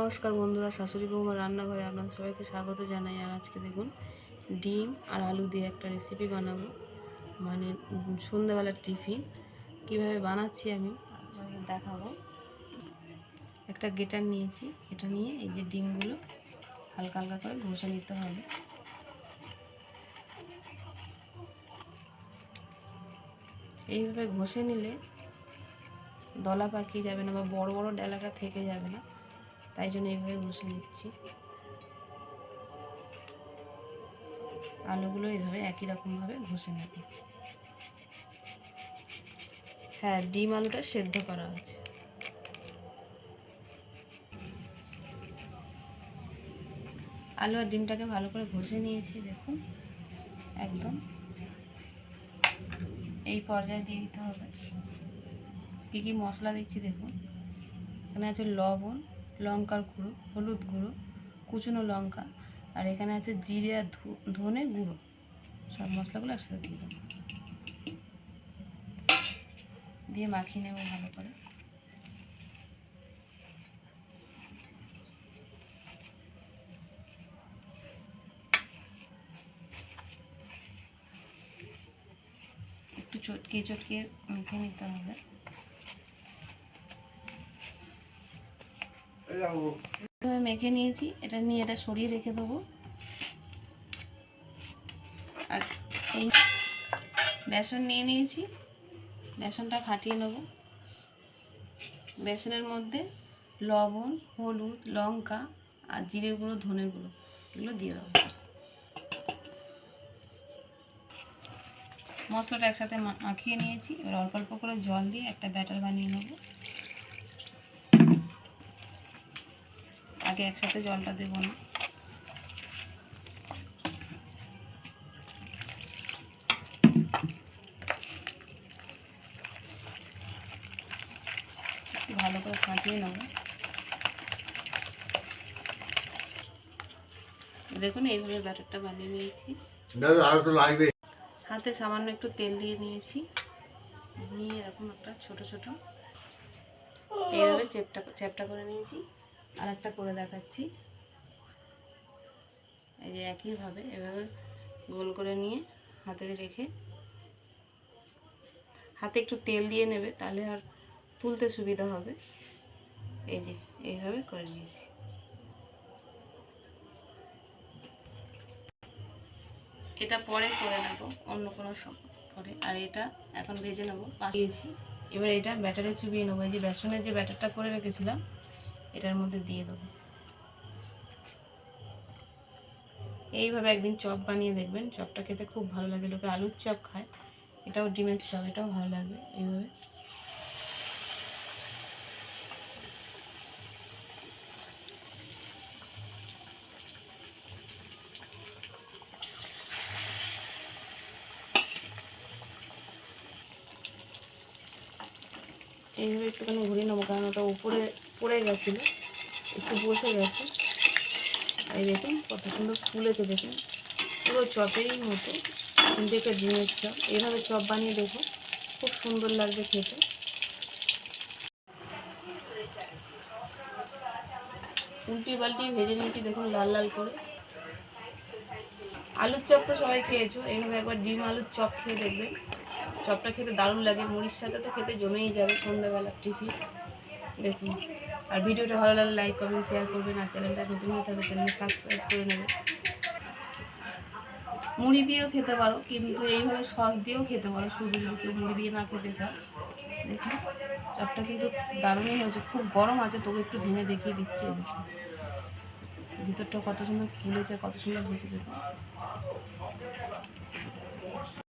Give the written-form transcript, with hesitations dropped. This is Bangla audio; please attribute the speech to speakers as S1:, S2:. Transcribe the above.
S1: নমস্কার বন্ধুরা, শাশুড়ি বৌমার রান্নাঘরে আপনাদের সবাইকে স্বাগত জানাই। আর আজকে দেখুন ডিম আর আলু দিয়ে একটা রেসিপি বানাবো, মানে সন্ধ্যাবেলার টিফিন। কিভাবে বানাচ্ছি আমি আপনাদের দেখাবো। একটা গ্রেটার নিয়েছি, এটা নিয়ে এই যে ডিমগুলো হালকা হালকা করে ঘষে নিতে হবে। এইভাবে ঘষে নিলে দলা পাকিয়ে যাবে না বা বড় বড় ডালাটা থেকে যাবে না, তাই জন্য এইভাবে ঘষে নিচ্ছি। আলুগুলো এইভাবে একই রকমভাবে ঘষে নেবে। হ্যাঁ, ডিম আলুটা সেদ্ধ করা আছে। আলু আর ডিমটাকে ভালো করে ঘষে নিয়েছি, দেখুন একদম। এই পর্যায়ে দিয়ে দিতে হবে কী কী মশলা দিচ্ছি দেখুন। এখানে আছে লবণ, লঙ্কার গুঁড়ো, হলুদ গুঁড়ো, কুচনো লঙ্কা, আর এখানে আছে জিরে আর ধনে গুঁড়ো। সব মশলাগুলো একসাথে দিয়ে দেবো, দিয়ে মাখিয়ে নেব ভালো করে। একটু চটকিয়ে চটকিয়ে মেখে নিতে হবে। মেখে নিয়েছি, এটা নিয়ে এটা সরিয়ে রেখে দেবো। আর এই বেসন নিয়ে নিয়েছি, বেসনটা ফাটিয়ে নেব। বেসনের মধ্যে লবণ, হলুদ, লঙ্কা আর জিরে গুঁড়ো, ধনে গুঁড়ো এগুলো দিয়ে দেবো। মশলাটা একসাথে মাখিয়ে নিয়েছি। এবার অল্প অল্প করে জল দিয়ে একটা ব্যাটার বানিয়ে নেব। আগে একসাথে জলটা দেবো না। ভালো করে ফাটিয়ে নেব। দেখুন এইভাবে ব্যাটারটা বানিয়ে নিয়েছি। হাতে সামান্য একটু তেল দিয়ে নিয়েছি, নিয়ে এরকম একটা ছোট ছোট এইভাবে চ্যাপটা করে নিয়েছি। আর একটা করে দেখাচ্ছি। এই যে একইভাবে এভাবে গোল করে নিয়ে হাতে রেখে হাতে একটু তেল দিয়ে নেবে, তাহলে আর তুলতে সুবিধা হবে। এই যে এইভাবে করে নিয়েছি। এটা পরে করে নেব অন্য কোনো পরে, আর এটা এখন ভেজে নেব। পাকিয়েছি, এবার এটা ব্যাটারে চুবিয়ে নেবো। এই যে বেসনের যে ব্যাটারটা করে রেখেছিলাম এটার মধ্যে দিয়ে দেবো। এইভাবে একদিন চপ বানিয়ে দেখবেন, চপটা খেতে খুব ভালো লাগে। লোকে আলুর চপ খায়, এটাও ডিমের চপ, এটাও ভালো লাগবে। এইভাবে একটুখানি ঘুরিয়ে নেবো, কারণ ওটা উপরে পড়ে গেছিলো, একটু বসে গেছে। এই দেখুন কত সুন্দর ফুলেছে, দেখুন পুরো চপেরই মতো, দেখে ডিমের চপ। এইভাবে চপ বানিয়ে দেখো, খুব সুন্দর লাগবে খেতে। উল্টি পাল্টি ভেজে নিয়েছি, দেখুন লাল লাল করে। আলুর চপ তো সবাই খেয়েছো, এইভাবে একবার ডিম আলুর চপ খেয়ে দেখবেন। চপটা খেতে দারুণ লাগে, মুড়ির সাথে তো খেতে জমেই যাবে সন্ধ্যাবেলার টিফিন। দেখুন, আর ভিডিওটা ভালো লাগলে লাইক করবেন, শেয়ার করবেন, আর চ্যানেলটা নতুন হয়ে থাকবে চ্যানেল সাবস্ক্রাইব করে নেবেন। মুড়ি দিয়েও খেতে পারো, কিন্তু এইভাবে সস দিয়েও খেতে পারো, শুধু যদি কেউ মুড়ি দিয়ে না খেতে চাও। দেখুন চপটা কিন্তু দারুণই হয়েছে। খুব গরম আছে, তবু একটু ভেঙে দেখিয়ে দিচ্ছি। দেখুন ভিতরটা কত সুন্দর ফুলেছে, কত সুন্দর হয়েছে দেখুন।